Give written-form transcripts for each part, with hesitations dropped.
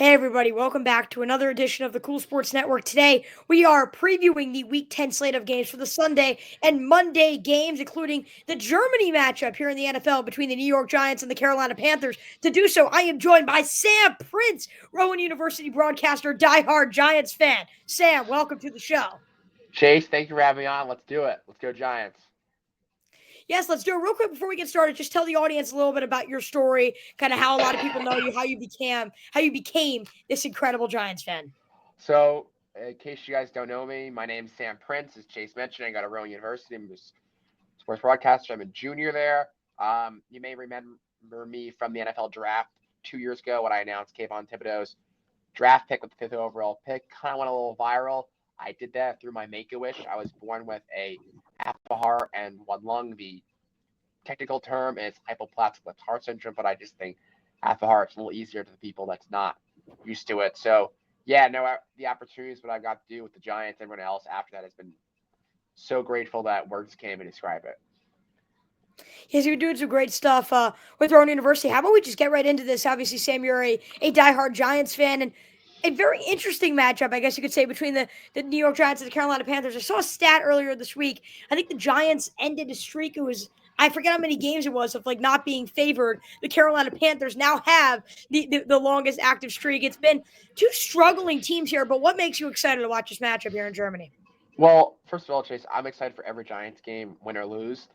Hey everybody, welcome back to another edition of the Cool Sports Network. Today, we are previewing the Week 10 slate of games for the Sunday and Monday games, including the Germany matchup here in the NFL between the New York Giants and the Carolina Panthers. To do so, I am joined by Sam Prince, Rowan University Broadcaster, diehard Giants fan. Sam, welcome to the show. Chase, thank you for having me on. Let's do it. Let's go Giants. Yes, let's do it real quick before we get started. Just tell the audience a little bit about your story, kind of how a lot of people know you, how you became this incredible Giants fan. So, in case you guys don't know me, my name's Sam Prince. As Chase mentioned, I got a Rowan University. I'm a sports broadcaster. I'm a junior there. You may remember me from the NFL draft 2 years ago when I announced Kayvon Thibodeau's draft pick with the fifth overall pick. Kind of went a little viral. I did that through my Make-A-Wish. I was born with a half a heart and one lung. The technical term is hypoplastic left heart syndrome, but I just think half a heart's a little easier to the people that's not used to it. So, yeah, no, the opportunities, what I've got to do with the Giants, everyone else after that has been so grateful that words can't even describe it. Yes, you're doing some great stuff with Rowan University. How about we just get right into this? Obviously, Sam, you're a diehard Giants fan, and a very interesting matchup, I guess you could say, between the New York Giants and the Carolina Panthers. I saw a stat earlier this week. I think the Giants ended a streak. It was, I forget how many games it was, of like not being favored. The Carolina Panthers now have the longest active streak. It's been two struggling teams here, but what makes you excited to watch this matchup here in Germany? Well, first of all, Chase, I'm excited for every Giants game, win or lose.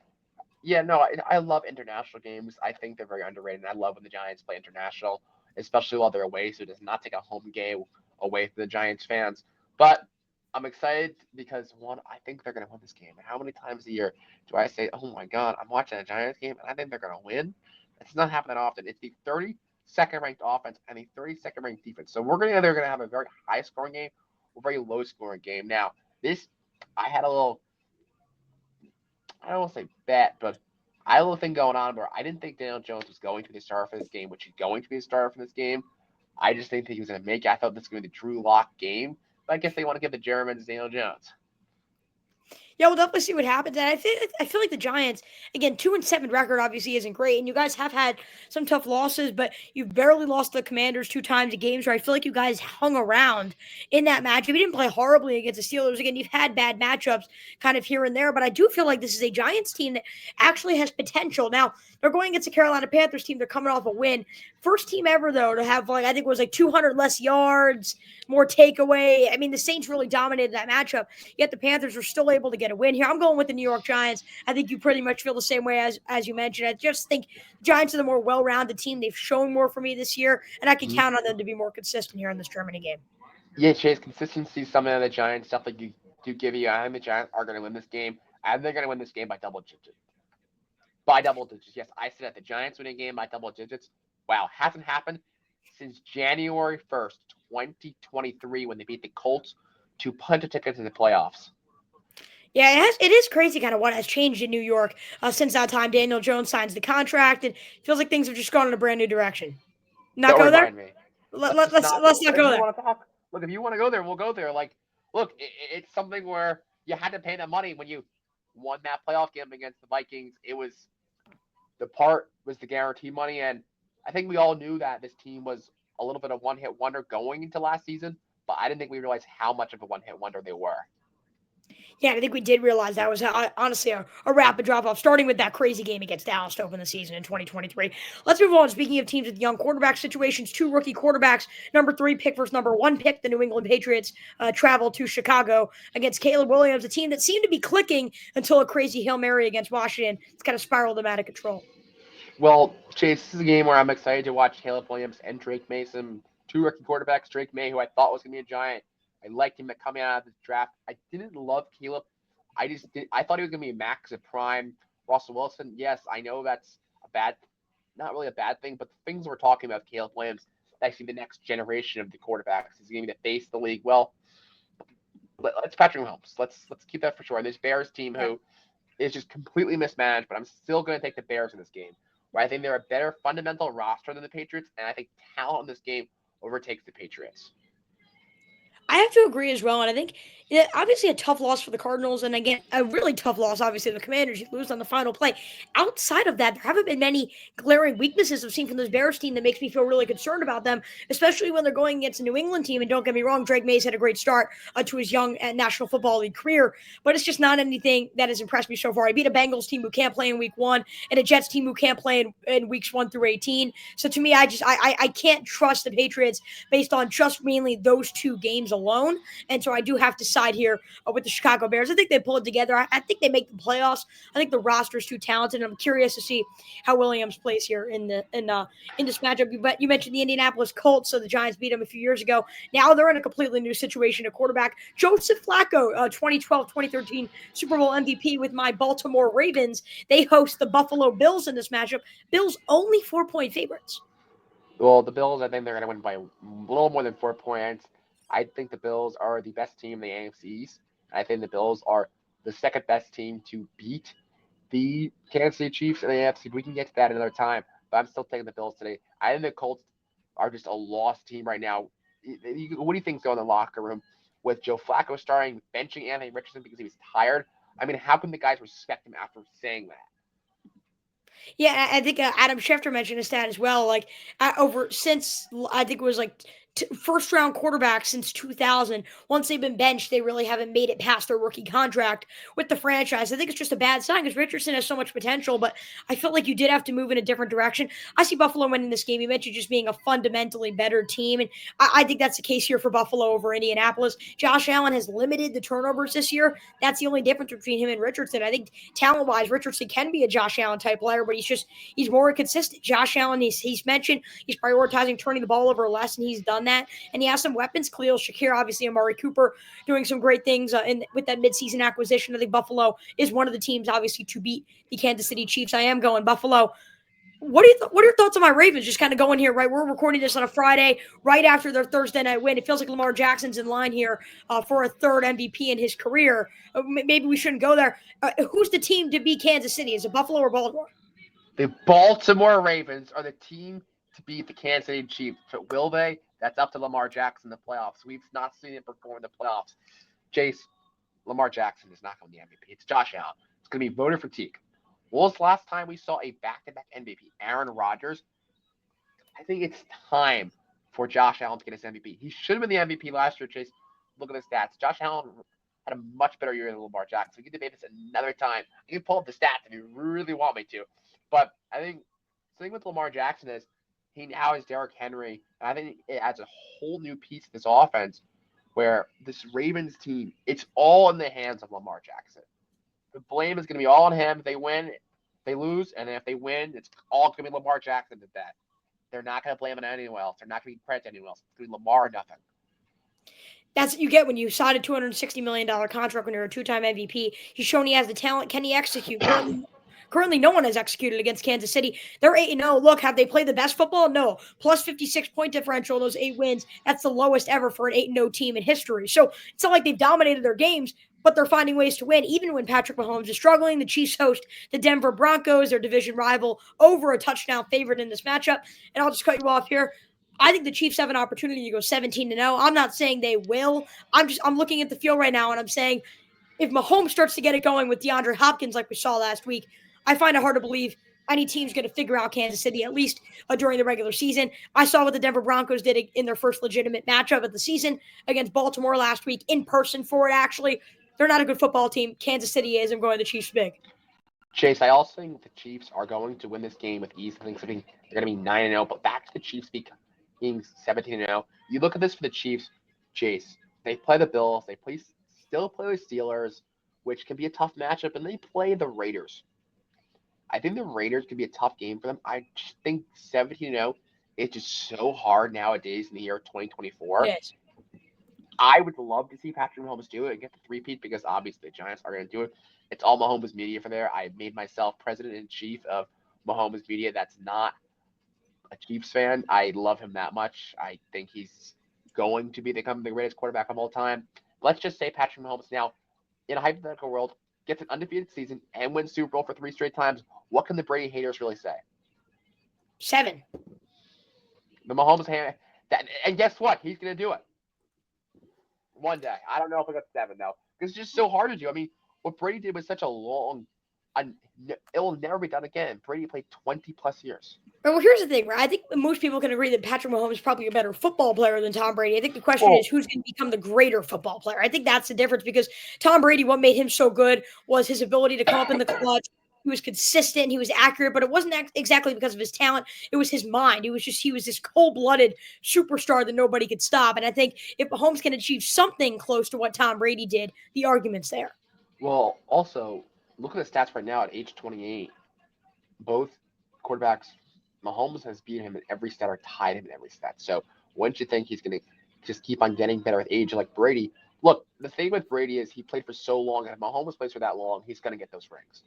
Yeah, no, I love international games. I think they're very underrated. And I love when the Giants play international, especially while they're away, so it does not take a home game away from the Giants fans. But I'm excited because one, I think they're going to win this game. And how many times a year do I say, "Oh my God, I'm watching a Giants game and I think they're going to win"? It's not happening often. It's the 32nd ranked offense and the 32nd ranked defense. So we're either going to have a very high scoring game or very low scoring game. Now, this I had a little I don't want to say bet, but I had a little thing going on where I didn't think Daniel Jones was going to be the starter for this game, which he's going to be the starter for this game. I just didn't think he was going to make it. I thought this was going to be the Drew Lock game, but I guess they want to give the Germans Daniel Jones. Yeah, we'll definitely see what happens. And I feel like the Giants, again, 2-7 record obviously isn't great. And you guys have had some tough losses, but you've barely lost the Commanders two times in games where I feel like you guys hung around in that matchup. You didn't play horribly against the Steelers. Again, you've had bad matchups kind of here and there, but I do feel like this is a Giants team that actually has potential. Now, they're going against the Carolina Panthers team. They're coming off a win. First team ever, though, to have like I think it was like 200 less yards, more takeaway. I mean, the Saints really dominated that matchup. Yet the Panthers were still able to get a win here. I'm going with the New York Giants. I think you pretty much feel the same way as you mentioned. I just think Giants are the more well-rounded team. They've shown more for me this year, and I can Mm-hmm. count on them to be more consistent here in this Germany game. Yeah, Chase, consistency is something that the Giants definitely do give you. I think the Giants are going to win this game, and they're going to win this game by double digits. By double digits, yes. I said that the Giants winning a game by double digits. Wow, hasn't happened since January 1st, 2023, when they beat the Colts to punch a ticket to the playoffs. Yeah, it is crazy kind of what has changed in New York since that time Daniel Jones signs the contract, and it feels like things have just gone in a brand new direction. Not Don't go there? remind me. Let, Let's let, just let's not. let's not If go you there. want to talk, look. If you want to go there, we'll go there. Like, look, it's something where you had to pay that money when you won that playoff game against the Vikings. It was the part was the guarantee money, and I think we all knew that this team was a little bit of one hit wonder going into last season. But I didn't think we realized how much of a one hit wonder they were. Yeah, I think we did realize that was honestly a rapid drop off, starting with that crazy game against Dallas to open the season in 2023. Let's move on. Speaking of teams with young quarterback situations, two rookie quarterbacks, number three pick versus number one pick, the New England Patriots travel to Chicago against Caleb Williams, a team that seemed to be clicking until a crazy Hail Mary against Washington. It's kind of spiraled them out of control. Well, Chase, this is a game where I'm excited to watch Caleb Williams and Drake Mason, two rookie quarterbacks. Drake May, who I thought was going to be a giant. I liked him coming out of the draft. I didn't love Caleb. I thought he was going to be Max at prime. Russell Wilson, yes, I know that's a bad, not really a bad thing, but the things we're talking about, Caleb Williams, actually the next generation of the quarterbacks. He's going to be the face of the league. Well, let's Patrick Mahomes. Let's keep that for sure. And this Bears team Yeah. who is just completely mismanaged, but I'm still going to take the Bears in this game. Where I think they're a better fundamental roster than the Patriots, and I think talent in this game overtakes the Patriots. I have to agree as well, and I think obviously a tough loss for the Cardinals, and again a really tough loss. Obviously, the Commanders, you lose on the final play. Outside of that, there haven't been many glaring weaknesses I've seen from this Bears team that makes me feel really concerned about them, especially when they're going against a New England team. And don't get me wrong, Drake Mays had a great start to his young National Football League career, but it's just not anything that has impressed me so far. I beat a Bengals team who can't play in Week 1 and a Jets team who can't play in weeks 1 through 18. So to me, I can't trust the Patriots based on just mainly those two games alone. And so I do have to side here with the Chicago Bears. I think they pull it together. I think they make the playoffs. I think the roster is too talented. And I'm curious to see how Williams plays here in this matchup. But you mentioned the Indianapolis Colts, so the Giants beat them a few years ago. Now they're in a completely new situation at quarterback. Joseph Flacco, 2012-2013 Super Bowl MVP with my Baltimore Ravens. They host the Buffalo Bills in this matchup. Bills only 4-point favorites. Well, the Bills, I think they're going to win by a little more than 4 points. I think the Bills are the best team in the AFC East. I think the Bills are the second best team to beat the Kansas City Chiefs in the AFC. We can get to that another time, but I'm still taking the Bills today. I think the Colts are just a lost team right now. What do you think's going in the locker room with Joe Flacco starting, benching Anthony Richardson because he was tired? I mean, how can the guys respect him after saying that? Yeah, I think Adam Schefter mentioned a stat as well. Like over since I think it was like first round quarterback since 2000. Once they've been benched, they really haven't made it past their rookie contract with the franchise. I think it's just a bad sign because Richardson has so much potential, but I felt like you did have to move in a different direction. I see Buffalo winning this game. You mentioned just being a fundamentally better team, and I think that's the case here for Buffalo over Indianapolis. Josh Allen has limited the turnovers this year. That's the only difference between him and Richardson. I think talent wise, Richardson can be a Josh Allen type player, but he's more consistent. Josh Allen, he's mentioned he's prioritizing turning the ball over less, and he's done that. And he has some weapons. Khalil Shakir, obviously, Amari Cooper doing some great things with that midseason acquisition. I think Buffalo is one of the teams, obviously, to beat the Kansas City Chiefs. I am going Buffalo. What are your thoughts on my Ravens? Just kind of going here, right? We're recording this on a Friday, right after their Thursday night win. It feels like Lamar Jackson's in line here for a third MVP in his career. Maybe we shouldn't go there. Who's the team to beat Kansas City? Is it Buffalo or Baltimore? The Baltimore Ravens are the team to beat the Kansas City Chiefs. But will they? That's up to Lamar Jackson in the playoffs. We've not seen him perform in the playoffs. Jace, Lamar Jackson is not going to be MVP. It's Josh Allen. It's going to be voter fatigue. When was the last time we saw a back-to-back MVP? Aaron Rodgers. I think it's time for Josh Allen to get his MVP. He should have been the MVP last year, Chase. Look at the stats. Josh Allen had a much better year than Lamar Jackson. We can debate this another time. You can pull up the stats if you really want me to. But I think the thing with Lamar Jackson is he now has Derrick Henry. And I think it adds a whole new piece to this offense where this Ravens team, it's all in the hands of Lamar Jackson. The blame is going to be all on him. If they win, they lose. And if they win, it's all going to be Lamar Jackson to that. They're not going to blame it on anyone else. They're not going to be credit to anyone else. It's going to be Lamar or nothing. That's what you get when you sign a $260 million contract when you're a two-time MVP. He's shown he has the talent. Can he execute? Currently, no one has executed against Kansas City. They're 8-0. Look, have they played the best football? No. Plus 56 point differential in those 8 wins. That's the lowest ever for an 8-0 team in history. So it's not like they've dominated their games, but they're finding ways to win. Even when Patrick Mahomes is struggling, the Chiefs host the Denver Broncos, their division rival, over a touchdown favorite in this matchup. And I'll just cut you off here. I think the Chiefs have an opportunity to go 17-0. I'm not saying they will. I'm looking at the field right now, and I'm saying if Mahomes starts to get it going with DeAndre Hopkins like we saw last week, I find it hard to believe any team's going to figure out Kansas City, at least during the regular season. I saw what the Denver Broncos did in their first legitimate matchup of the season against Baltimore last week, in person for it, actually. They're not a good football team. Kansas City is. I'm going the Chiefs big. Chase, I also think the Chiefs are going to win this game with ease. I think they're going to be 9-0, but back to the Chiefs being 17-0. You look at this for the Chiefs, Chase. They play the Bills. They still play the Steelers, which can be a tough matchup, and they play the Raiders. I think the Raiders could be a tough game for them. I just think 17-0 is just so hard nowadays in the year 2024. Yes. I would love to see Patrick Mahomes do it and get the three-peat because obviously the Giants are going to do it. It's all Mahomes media for there. I made myself president-in-chief of Mahomes media. That's not a Chiefs fan. I love him that much. I think he's going to become the greatest quarterback of all time. Let's just say Patrick Mahomes now, in a hypothetical world, gets an undefeated season and wins Super Bowl for 3 straight times. What can the Brady haters really say? 7. The Mahomes hand. And guess what? He's going to do it. One day. I don't know if I got 7 though, because it's just so hard to do. I mean, what Brady did was such a long, it will never be done again. Brady played 20 plus years. Well, here's the thing, right? I think most people can agree that Patrick Mahomes is probably a better football player than Tom Brady. I think the question Well, is who's going to become the greater football player. I think that's the difference because Tom Brady, what made him so good was his ability to come up in the clutch. He was consistent, he was accurate, but it wasn't exactly because of his talent. It was his mind. He was this cold-blooded superstar that nobody could stop. And I think if Mahomes can achieve something close to what Tom Brady did, the argument's there. well, also look at the stats right now at age 28. Both quarterbacks, Mahomes has beat him in every stat or tied him in every stat. So wouldn't you think he's going to just keep on getting better with age like Brady? Look, the thing with Brady is he played for so long, and if Mahomes plays for that long, he's going to get those rings.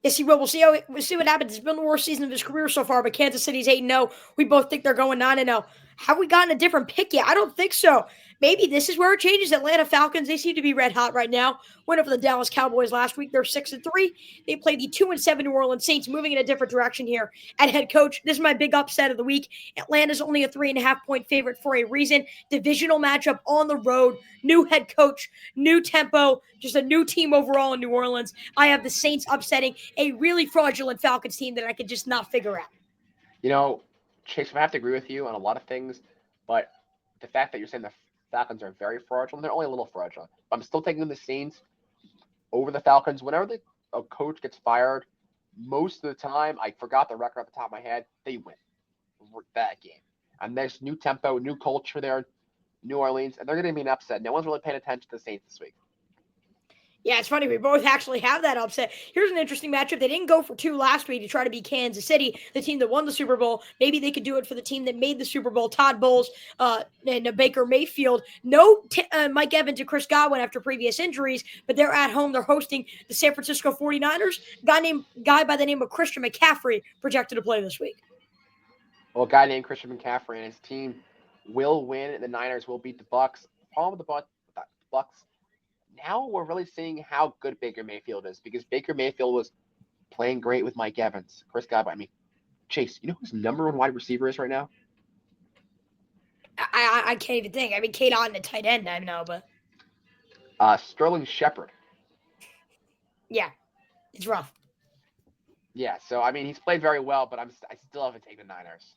Yes, he will. We'll see what happens. It's been the worst season of his career so far, but Kansas City's 8-0. We both think they're going 9-0. Have we gotten a different pick yet? I don't think so. Maybe this is where it changes. Atlanta Falcons, they seem to be red hot right now. Went over the Dallas Cowboys last week. They're 6-3. They played the 2-7 New Orleans Saints, moving in a different direction here at head coach. This is my big upset of the week. Atlanta's only a 3.5-point favorite for a reason. Divisional matchup on the road. New head coach, new tempo, just a new team overall in New Orleans. I have the Saints upsetting a really fraudulent Falcons team that I could just not figure out. You know, Chase, I have to agree with you on a lot of things, but the fact that you're saying the Falcons are very fraudulent, they're only a little fraudulent. But I'm still taking the Saints over the Falcons. Whenever a coach gets fired, most of the time, I forgot the record off the top of my head, they win that game. And there's new tempo, new culture there, New Orleans, and they're going to be an upset. No one's really paying attention to the Saints this week. Yeah, it's funny. We both actually have that upset. Here's an interesting matchup. They didn't go for 2 last week to try to beat Kansas City, the team that won the Super Bowl. Maybe they could do it for the team that made the Super Bowl, Todd Bowles and Baker Mayfield. No Mike Evans and Chris Godwin after previous injuries, but they're at home. They're hosting the San Francisco 49ers. Guy by the name of Christian McCaffrey projected to play this week. Well, a guy named Christian McCaffrey and his team will win, and the Niners will beat the Bucs. The problem with the Bucs, now we're really seeing how good Baker Mayfield is because Baker Mayfield was playing great with Mike Evans, Chris Godwin. I mean, Chase, you know who's number 1 wide receiver is right now? I can't even think. I mean, Kate Otten, a tight end, I know, but Sterling Shepard. yeah, it's rough. Yeah, so I mean, he's played very well, but I still haven't taken the Niners.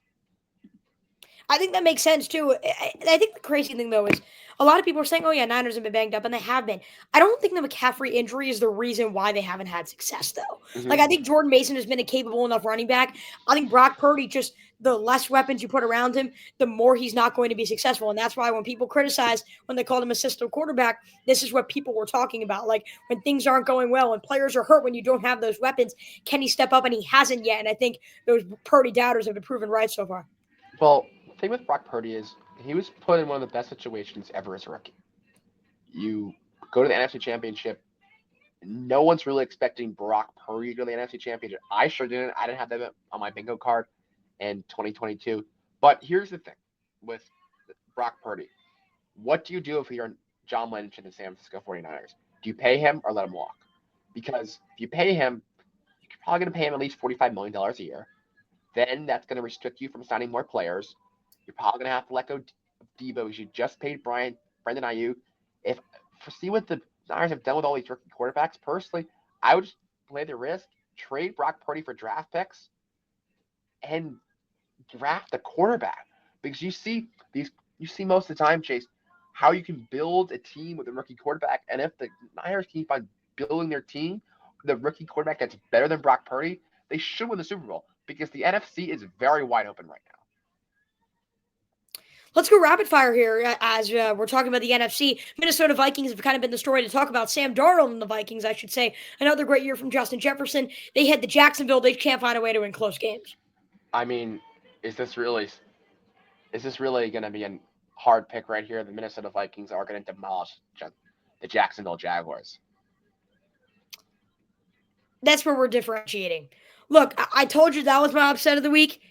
I think that makes sense too. I think the crazy thing though is a lot of people are saying, "Oh yeah, Niners have been banged up," and they have been. I don't think the McCaffrey injury is the reason why they haven't had success though. Mm-hmm. Like I think Jordan Mason has been a capable enough running back. I think Brock Purdy, just the less weapons you put around him, the more he's not going to be successful. And that's why when people criticize when they called him a system quarterback, this is what people were talking about. Like when things aren't going well and players are hurt when you don't have those weapons, can he step up? And he hasn't yet. And I think those Purdy doubters have been proven right so far. Well, the thing with Brock Purdy is he was put in one of the best situations ever as a rookie. You go to the NFC Championship. No one's really expecting Brock Purdy to go to the NFC Championship. I sure didn't. I didn't have that on my bingo card in 2022. But here's the thing with Brock Purdy. What do you do if you're John Lynch in the San Francisco 49ers? Do you pay him or let him walk? Because if you pay him, you're probably going to pay him at least $45 million a year. Then that's going to restrict you from signing more players. You're probably going to have to let go of Debo because you just paid Brandon Ayuk. See what the Niners have done with all these rookie quarterbacks, personally, I would just play the risk, trade Brock Purdy for draft picks, and draft a quarterback. Because you see most of the time, Chase, how you can build a team with a rookie quarterback. And if the Niners keep on building their team, the rookie quarterback that's better than Brock Purdy, they should win the Super Bowl because the NFC is very wide open right now. Let's go rapid fire here as we're talking about the NFC. Minnesota Vikings have kind of been the story to talk about. Sam Darnold and the Vikings, I should say. Another great year from Justin Jefferson. They head to Jacksonville. They can't find a way to win close games. I mean, is this really going to be a hard pick right here? The Minnesota Vikings are going to demolish the Jacksonville Jaguars. That's where we're differentiating. Look, I told you that was my upset of the week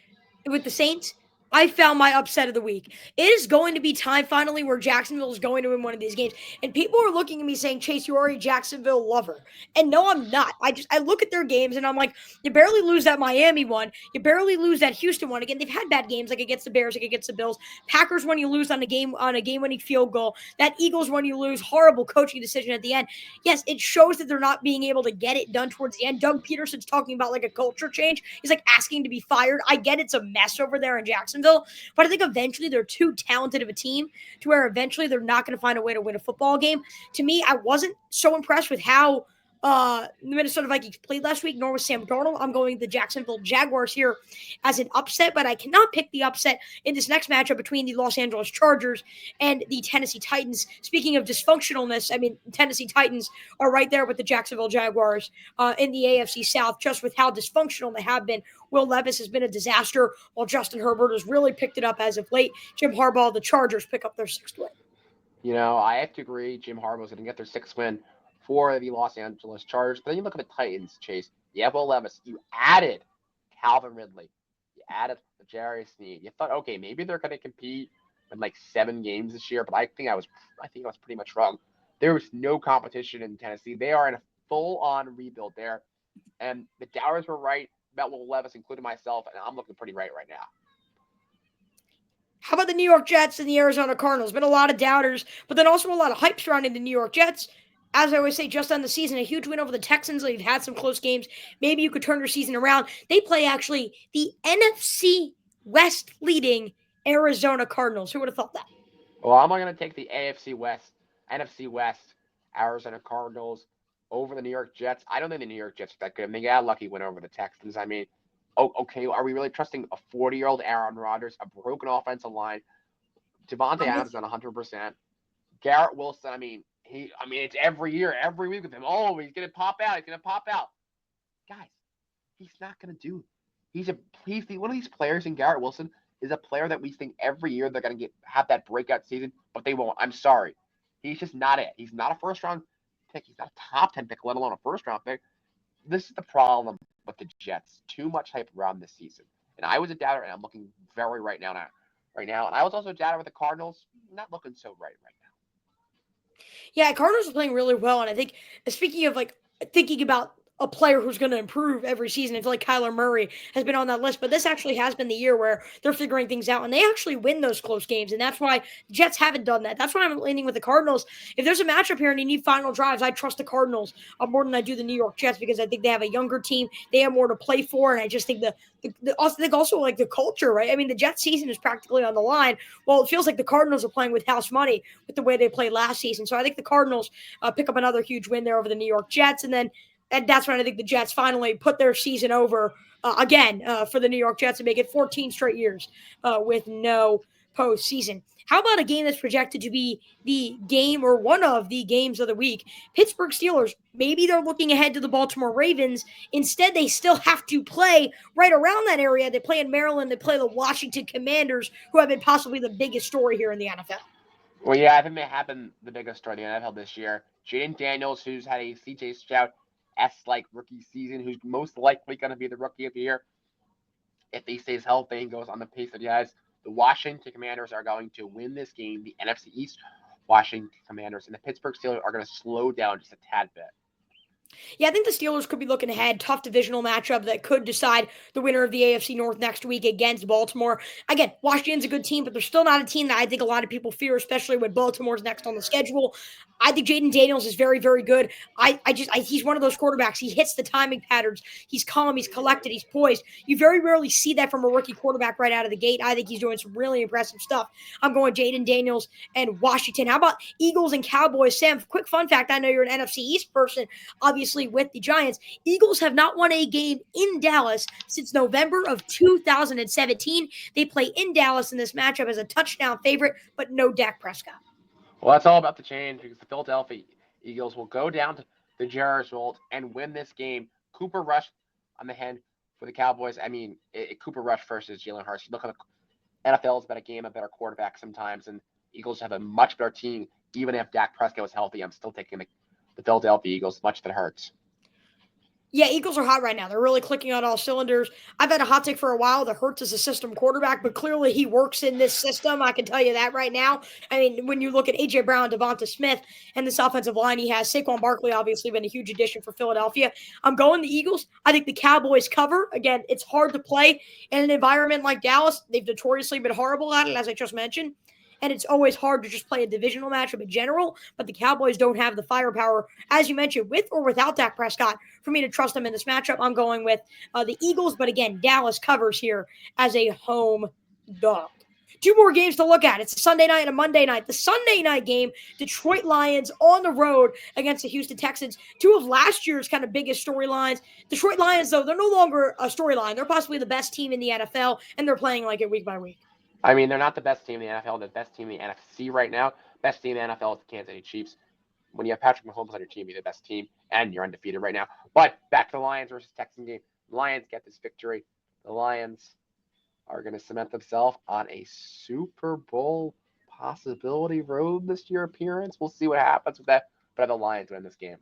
with the Saints. I found my upset of the week. It is going to be time finally where Jacksonville is going to win one of these games. And people are looking at me saying, Chase, you are a Jacksonville lover. And no, I'm not. I look at their games and I'm like, you barely lose that Miami one. You barely lose that Houston one. Again, they've had bad games like against the Bears, like against the Bills. Packers when you lose on a game winning field goal. That Eagles when you lose, horrible coaching decision at the end. Yes, it shows that they're not being able to get it done towards the end. Doug Peterson's talking about like a culture change. He's like asking to be fired. I get it's a mess over there in Jacksonville. But I think eventually they're too talented of a team to where eventually they're not going to find a way to win a football game. To me, I wasn't so impressed with how the Minnesota Vikings played last week, nor was Sam Darnold. I'm going the Jacksonville Jaguars here as an upset, but I cannot pick the upset in this next matchup between the Los Angeles Chargers and the Tennessee Titans. Speaking of dysfunctionalness, I mean, Tennessee Titans are right there with the Jacksonville Jaguars in the AFC South, just with how dysfunctional they have been. Will Levis has been a disaster, while Justin Herbert has really picked it up as of late. Jim Harbaugh, the Chargers, pick up their 6th win. I have to agree. Jim Harbaugh's going to get their 6th win for the Los Angeles Chargers. But then you look at the Titans, Chase. You have Will Levis. You added Calvin Ridley. You added Jerry Sneed. You thought, okay, maybe they're going to compete in like 7 games this year. But I think I was pretty much wrong. There was no competition in Tennessee. They are in a full-on rebuild there. And the doubters were right about Will Levis, including myself, and I'm looking pretty right now. How about the New York Jets and the Arizona Cardinals? Been a lot of doubters, but then also a lot of hype surrounding the New York Jets. As I always say, just on the season, a huge win over the Texans. They've had some close games. Maybe you could turn their season around. They play actually the NFC West leading Arizona Cardinals. Who would have thought that? Well, I'm going to take the NFC West, Arizona Cardinals over the New York Jets. I don't think the New York Jets are that good. I mean, they got lucky win over the Texans. I mean, okay, are we really trusting a 40-year-old Aaron Rodgers, a broken offensive line? Devontae Adams is on 100%. Garrett Wilson, I mean, it's every year, every week with him. Oh, he's going to pop out. Guys, he's not going to do it. He's one of these players in Garrett Wilson is a player that we think every year they're going to have that breakout season, but they won't. I'm sorry. He's just not it. He's not a first-round pick. He's not a top 10 pick, let alone a first-round pick. This is the problem with the Jets. Too much hype around this season. And I was a doubter, and I'm looking very right now. And I was also a doubter with the Cardinals. Not looking so right now. Yeah, Cardinals are playing really well. And I think, speaking of like thinking about a player who's going to improve every season, I feel like Kyler Murray has been on that list. But this actually has been the year where they're figuring things out, and they actually win those close games. And that's why the Jets haven't done that. That's why I'm leaning with the Cardinals. If there's a matchup here and you need final drives, I trust the Cardinals more than I do the New York Jets because I think they have a younger team. They have more to play for, and I just think also like the culture, right? I mean, the Jets season is practically on the line. Well, it feels like the Cardinals are playing with house money with the way they played last season. So I think the Cardinals pick up another huge win there over the New York Jets, and that's when I think the Jets finally put their season over again for the New York Jets and make it 14 straight years with no postseason. How about a game that's projected to be the game or one of the games of the week? Pittsburgh Steelers, maybe they're looking ahead to the Baltimore Ravens. Instead, they still have to play right around that area. They play in Maryland. They play the Washington Commanders, who have been possibly the biggest story here in the NFL. Well, yeah, I think they have been the biggest story in the NFL this year. Jaden Daniels, who's had a CJ Stroud-esque rookie season, who's most likely going to be the rookie of the year if he stays healthy and goes on the pace that he has. The Washington Commanders are going to win this game. The NFC East Washington Commanders and the Pittsburgh Steelers are going to slow down just a tad bit. Yeah, I think the Steelers could be looking ahead. Tough divisional matchup that could decide the winner of the AFC North next week against Baltimore. Again, Washington's a good team, but they're still not a team that I think a lot of people fear, especially when Baltimore's next on the schedule. I think Jaden Daniels is very, very good. He's one of those quarterbacks. He hits the timing patterns. He's calm. He's collected. He's poised. You very rarely see that from a rookie quarterback right out of the gate. I think he's doing some really impressive stuff. I'm going Jaden Daniels and Washington. How about Eagles and Cowboys? Sam, quick fun fact. I know you're an NFC East person, obviously, with the Giants. Eagles have not won a game in Dallas since November of 2017. They play in Dallas in this matchup as a touchdown favorite, but no Dak Prescott. Well, that's all about to change because the Philadelphia Eagles will go down to the Jerry's World and win this game. Cooper Rush on the hand for the Cowboys. I mean, Cooper Rush versus Jalen Hurts. Look, the NFL is about a game, a better quarterback sometimes, and Eagles have a much better team. Even if Dak Prescott was healthy, I'm still taking the Philadelphia Eagles, much that hurts. Yeah, Eagles are hot right now. They're really clicking on all cylinders. I've had a hot take for a while that Hurts is a system quarterback, but clearly he works in this system. I can tell you that right now. I mean, when you look at A.J. Brown, Devonta Smith, and this offensive line he has, Saquon Barkley obviously been a huge addition for Philadelphia. I'm going the Eagles. I think the Cowboys cover. Again, it's hard to play in an environment like Dallas. They've notoriously been horrible at it, as I just mentioned. And it's always hard to just play a divisional matchup in general, but the Cowboys don't have the firepower, as you mentioned, with or without Dak Prescott, for me to trust them in this matchup. I'm going with the Eagles, but again, Dallas covers here as a home dog. Two more games to look at. It's a Sunday night and a Monday night. The Sunday night game, Detroit Lions on the road against the Houston Texans. Two of last year's kind of biggest storylines. Detroit Lions, though, they're no longer a storyline. They're possibly the best team in the NFL, and they're playing like it week by week. I mean, they're not the best team in the NFL. They're the best team in the NFC right now. Best team in the NFL is the Kansas City Chiefs. When you have Patrick Mahomes on your team, you're the best team, and you're undefeated right now. But back to the Lions versus Texans game. The Lions get this victory. The Lions are going to cement themselves on a Super Bowl possibility road this year appearance. We'll see what happens with that. But the Lions win this game.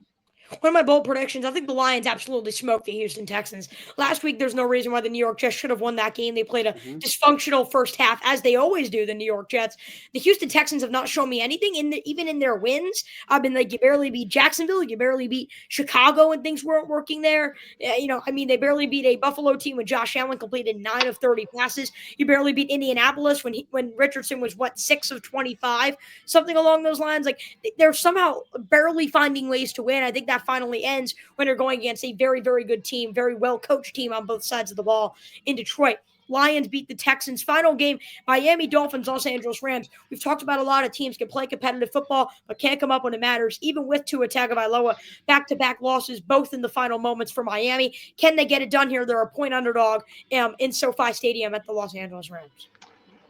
One of my bold predictions, I think the Lions absolutely smoked the Houston Texans. Last week, there's no reason why the New York Jets should have won that game. They played a dysfunctional first half, as they always do, the New York Jets. The Houston Texans have not shown me anything, even in their wins. I've been like, you barely beat Jacksonville, you barely beat Chicago, and things weren't working there. They barely beat a Buffalo team when Josh Allen completed 9 of 30 passes. You barely beat Indianapolis when Richardson was, 6 of 25, something along those lines. Like, they're somehow barely finding ways to win. I think that finally ends when they're going against a very, very good team, very well-coached team on both sides of the ball in Detroit. Lions beat the Texans. Final game, Miami Dolphins, Los Angeles Rams. We've talked about a lot of teams can play competitive football, but can't come up when it matters, even with Tua Tagovailoa. Back-to-back losses, both in the final moments for Miami. Can they get it done here? They're a point underdog in SoFi Stadium at the Los Angeles Rams.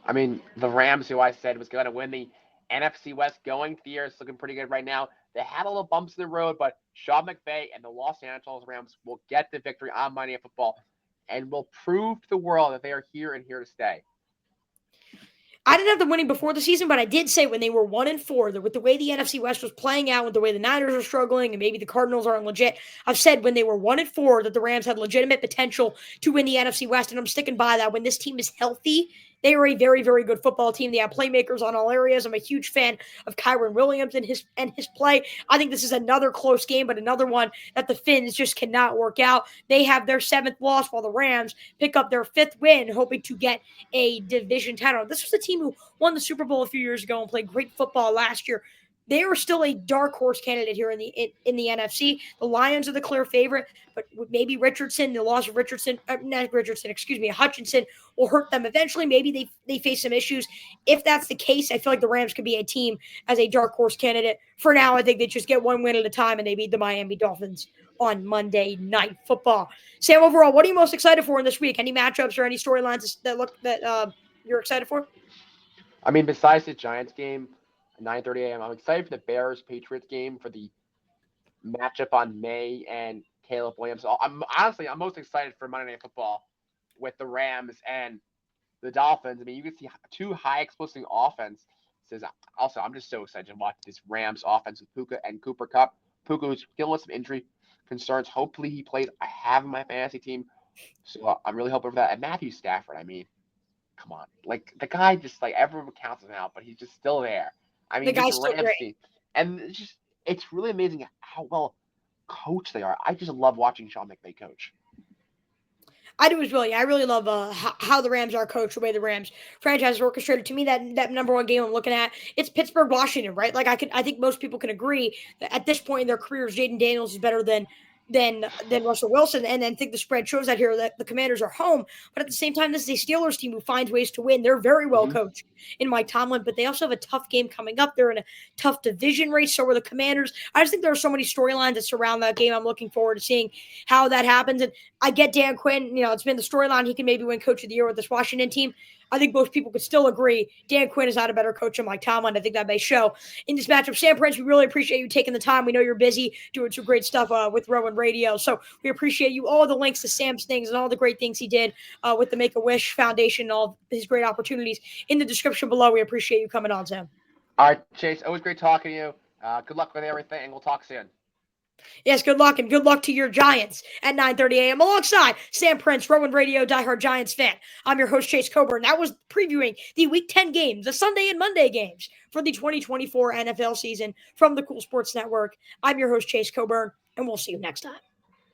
I mean, the Rams, who I said was going to win the NFC West going the year, is looking pretty good right now. They had a little bumps in the road, but Sean McVay and the Los Angeles Rams will get the victory on Monday Night Football and will prove to the world that they are here and here to stay. I didn't have them winning before the season, but I did say when they were 1-4, that with the way the NFC West was playing out, with the way the Niners are struggling, and maybe the Cardinals aren't legit, I've said when they were 1-4 that the Rams had legitimate potential to win the NFC West, and I'm sticking by that. When this team is healthy, they are a very, very good football team. They have playmakers on all areas. I'm a huge fan of Kyron Williams and his play. I think this is another close game, but another one that the Finns just cannot work out. They have their 7th loss while the Rams pick up their 5th win, hoping to get a division title. This was a team who won the Super Bowl a few years ago and played great football last year. They are still a dark horse candidate here in the NFC. The Lions are the clear favorite, but maybe Hutchinson will hurt them eventually. Maybe they face some issues. If that's the case, I feel like the Rams could be a team as a dark horse candidate. For now, I think they just get one win at a time, and they beat the Miami Dolphins on Monday Night Football. Sam, overall, what are you most excited for in this week? Any matchups or any storylines that you're excited for? I mean, besides the Giants game, 9:30 a.m., I'm excited for the Bears-Patriots game, for the matchup on May and Caleb Williams. I'm most excited for Monday Night Football with the Rams and the Dolphins. I mean, you can see two high-explosive offenses. Also, I'm just so excited to watch this Rams offense with Puka and Cooper Kupp. Puka, who's dealing with some injury concerns. Hopefully he plays. I have in my fantasy team, so I'm really hoping for that. And Matthew Stafford, I mean, come on. Like, the guy just, like, everyone counts him out, but he's just still there. I mean, The guy's still great. And it's really amazing how well coached they are. I just love watching Sean McVay coach. I do as well. Yeah, I really love how the Rams are coached, the way the Rams franchise is orchestrated. To me, that number one game I'm looking at, it's Pittsburgh, Washington, right? Like I think most people can agree that at this point in their careers, Jaden Daniels is better than Russell Wilson, and then think the spread shows that here that the Commanders are home. But at the same time, this is a Steelers team who finds ways to win. They're very well coached in Mike Tomlin, but they also have a tough game coming up. They're in a tough division race. So are the Commanders. I just think there are so many storylines that surround that game. I'm looking forward to seeing how that happens. And I get Dan Quinn. It's been the storyline. He can maybe win Coach of the Year with this Washington team. I think most people could still agree Dan Quinn is not a better coach than Mike Tomlin. I think that may show in this matchup. Sam Prince, we really appreciate you taking the time. We know you're busy doing some great stuff with Rowan Radio. So we appreciate you. All the links to Sam's things and all the great things he did with the Make-A-Wish Foundation and all his great opportunities in the description below. We appreciate you coming on, Sam. All right, Chase, always great talking to you. Good luck with everything, and we'll talk soon. Yes, good luck, and good luck to your Giants at 9:30 a.m. alongside Sam Prince, Rowan Radio, diehard Giants fan. I'm your host, Chase Coburn. That was previewing the Week 10 games, the Sunday and Monday games for the 2024 NFL season from the Cool Sports Network. I'm your host, Chase Coburn, and we'll see you next time.